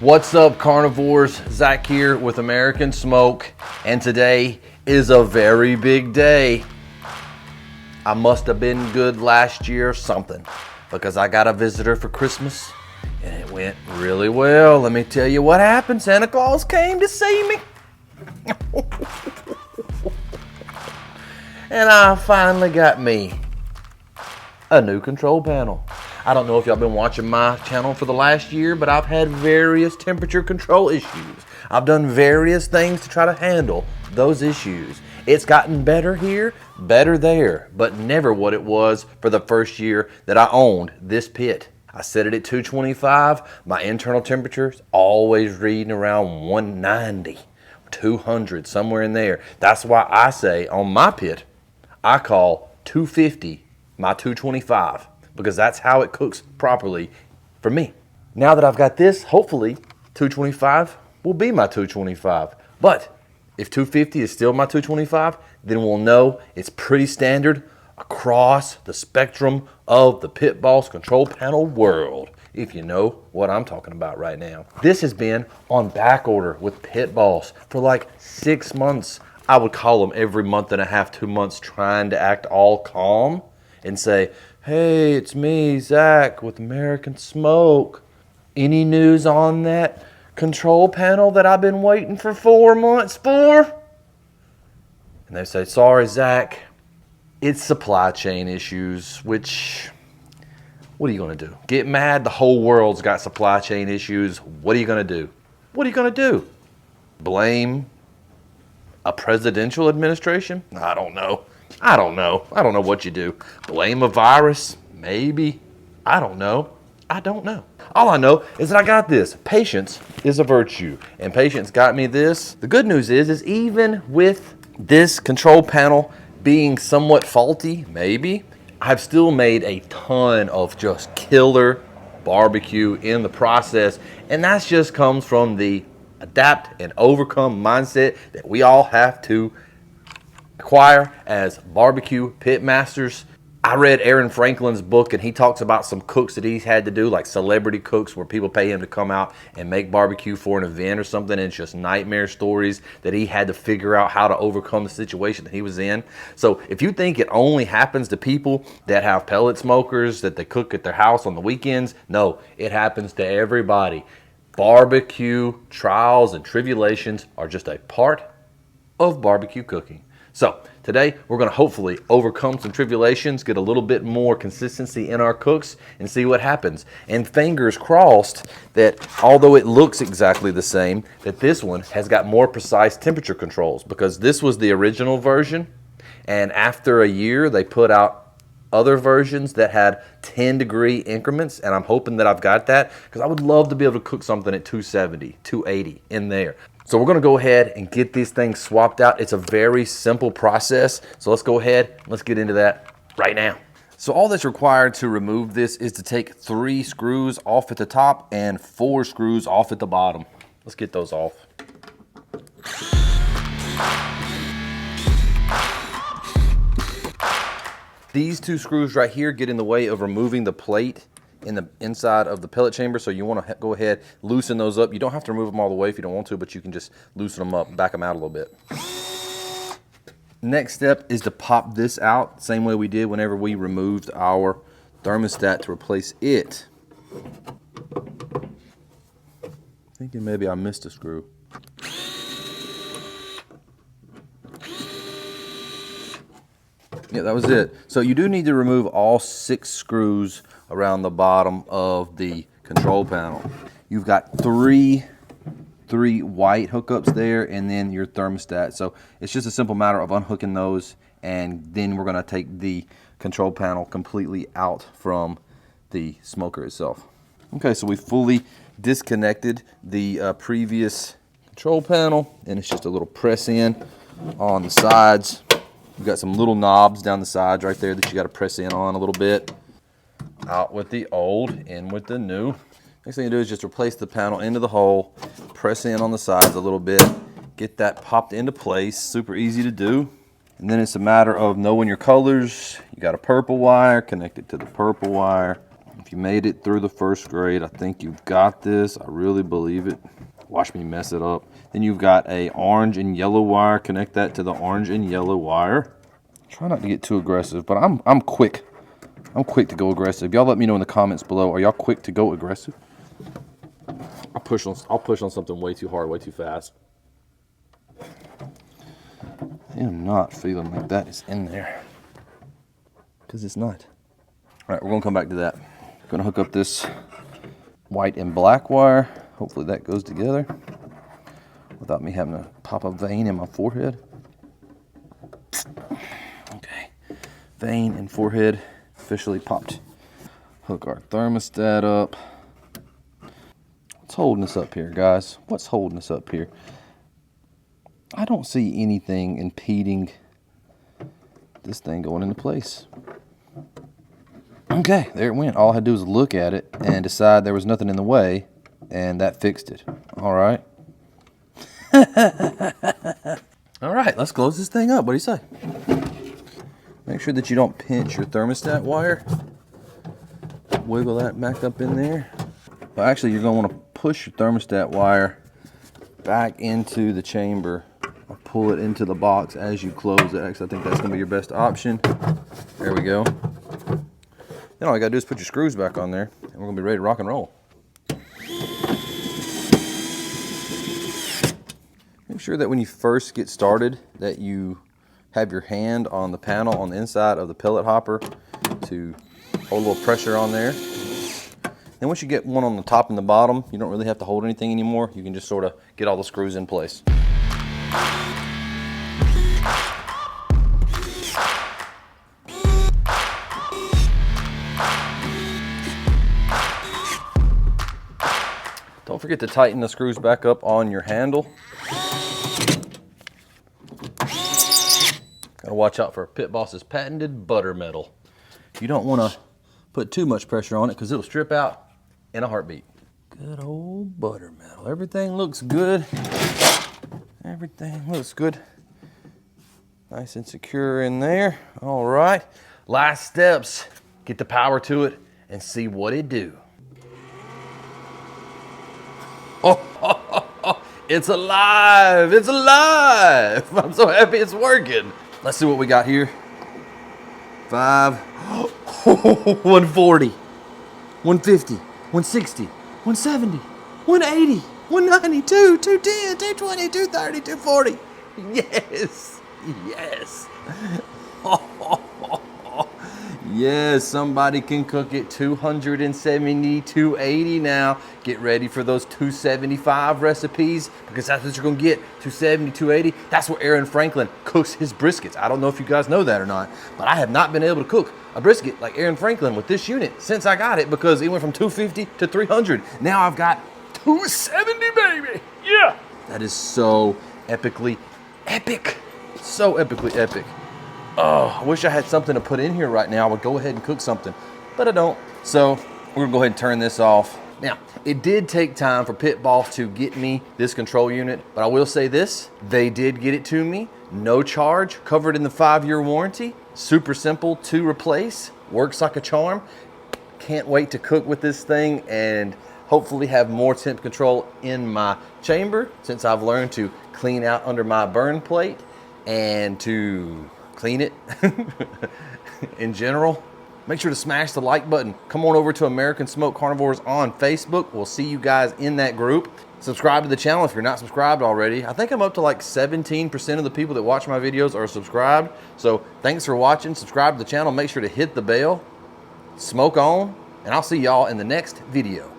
What's up, carnivores? Zach here with American Smoke, and today is a very big day. I must have been good last year or something, because I got a visitor for Christmas and it went really well. Let me tell you what happened. Santa Claus came to see me. And I finally got me a new control panel. I don't know if y'all been watching my channel for the last year, but I've had various temperature control issues. I've done various things to try to handle those issues. It's gotten better here, better there, but never what it was for the first year that I owned this pit. I set it at 225. My internal temperature's always reading around 190, 200, somewhere in there. That's why I say on my pit, I call 250 my 225. Because that's how it cooks properly for me. Now that I've got this, hopefully 225 will be my 225. But if 250 is still my 225, then we'll know it's pretty standard across the spectrum of the Pit Boss control panel world, if you know what I'm talking about right now. This has been on back order with Pit Boss for like 6 months. I would call them every month and a half, 2 months, trying to act all calm and say, hey, it's me, Zach, with American Smoke. Any news on that control panel that I've been waiting for 4 months for? And they say, sorry, Zach, it's supply chain issues, which, what are you going to do? Get mad? The whole world's got supply chain issues. What are you going to do? What are you going to do? Blame a presidential administration? I don't know. I don't know what you do. Blame a virus? Maybe. I don't know. All I know is that I got this. Patience is a virtue, and patience got me this. The good news is even with this control panel being somewhat faulty, maybe, I've still made a ton of just killer barbecue in the process, and that just comes from the adapt and overcome mindset that we all have to acquire as barbecue pit masters. I read Aaron Franklin's book, and he talks about some cooks that he's had to do, like celebrity cooks, where people pay him to come out and make barbecue for an event or something, and it's just nightmare stories that he had to figure out how to overcome the situation that he was in. So if you think it only happens to people that have pellet smokers that they cook at their house on the weekends, no, it happens to everybody. Barbecue trials and tribulations are just a part of barbecue cooking. So today we're going to hopefully overcome some tribulations, get a little bit more consistency in our cooks, and see what happens. And fingers crossed that although it looks exactly the same, that this one has got more precise temperature controls, because this was the original version, and after a year they put out other versions that had 10-degree increments, and I'm hoping that I've got that, because I would love to be able to cook something at 270, 280 in there. So we're gonna go ahead and get these things swapped out. It's a very simple process. So let's go ahead, let's get into that right now. So all that's required to remove this is to take 3 screws off at the top and 4 screws off at the bottom. Let's get those off. These 2 screws right here get in the way of removing the plate in the inside of the pellet chamber, so you want to go ahead, loosen those up. You don't have to remove them all the way if you don't want to, but you can just loosen them up and back them out a little bit. Next step is to pop this out, same way we did whenever we removed our thermostat to replace it. Thinking maybe I missed a screw. Yeah, that was it. So you do need to remove all 6 screws around the bottom of the control panel. You've got three white hookups there, and then your thermostat. So it's just a simple matter of unhooking those, and then we're gonna take the control panel completely out from the smoker itself. Okay, so we fully disconnected the previous control panel, and it's just a little press in on the sides. We've got some little knobs down the sides right there that you got to press in on a little bit. Out with the old, in with the new. Next thing you do is just replace the panel into the hole, press in on the sides a little bit, get that popped into place. Super easy to do. And then it's a matter of knowing your colors. You got a purple wire, connect it to the purple wire. If you made it through the first grade, I think you've got this. I really believe it. Watch me mess it up. Then you've got a orange and yellow wire. Connect that to the orange and yellow wire. Try not to get too aggressive, but I'm quick. I'm quick to go aggressive. Y'all let me know in the comments below. Are y'all quick to go aggressive? I'll push on something way too hard, way too fast. I am not feeling like that is in there. Because it's not. All right, we're gonna come back to that. Gonna hook up this white and black wire. Hopefully that goes together without me having to pop a vein in my forehead. Okay, vein and forehead officially popped. Hook our thermostat up. What's holding us up here, guys? What's holding us up here? I don't see anything impeding this thing going into place. Okay, there it went. All I had to do was look at it and decide there was nothing in the way, and that fixed it. All right. All right, let's close this thing up. What do you say? Make sure that you don't pinch your thermostat wire. Wiggle that back up in there. Well, actually, you're going to want to push your thermostat wire back into the chamber or pull it into the box as you close it. Actually, I think that's going to be your best option. There we go. Then all you got to do is put your screws back on there, and we're going to be ready to rock and roll. Make sure that when you first get started that you have your hand on the panel on the inside of the pellet hopper to hold a little pressure on there. Then once you get one on the top and the bottom, you don't really have to hold anything anymore. You can just sort of get all the screws in place. Don't forget to tighten the screws back up on your handle. Gotta watch out for Pit Boss's patented butter metal. You don't want to put too much pressure on it because it'll strip out in a heartbeat. Good old butter metal. Everything looks good. Everything looks good. Nice and secure in there. All right. Last steps. Get the power to it and see what it do. Oh, it's alive. It's alive. I'm so happy it's working. Let's see what we got here. 140, 150, 160, 170, 180, 190, 210, 220, 230, 240. Yes, yes. Yes, somebody can cook it 270, 280 now. Get ready for those 275 recipes because that's what you're gonna get, 270, 280. That's where Aaron Franklin cooks his briskets. I don't know if you guys know that or not, but I have not been able to cook a brisket like Aaron Franklin with this unit since I got it because it went from 250 to 300. Now I've got 270, baby. Yeah. That is so epically epic. So epically epic. Oh, I wish I had something to put in here right now. I would go ahead and cook something, but I don't. So we're gonna go ahead and turn this off. Now, it did take time for Pit Boss to get me this control unit, but I will say this, they did get it to me. No charge, covered in the 5-year warranty. Super simple to replace, works like a charm. Can't wait to cook with this thing and hopefully have more temp control in my chamber since I've learned to clean out under my burn plate and to clean it in general. Make sure to smash the like button. Come on over to American Smoked Carnivores on Facebook. We'll see you guys in that group. Subscribe to the channel if you're not subscribed already. I think I'm up to like 17% of the people that watch my videos are subscribed. So thanks for watching. Subscribe to the channel. Make sure to hit the bell. Smoke on. And I'll see y'all in the next video.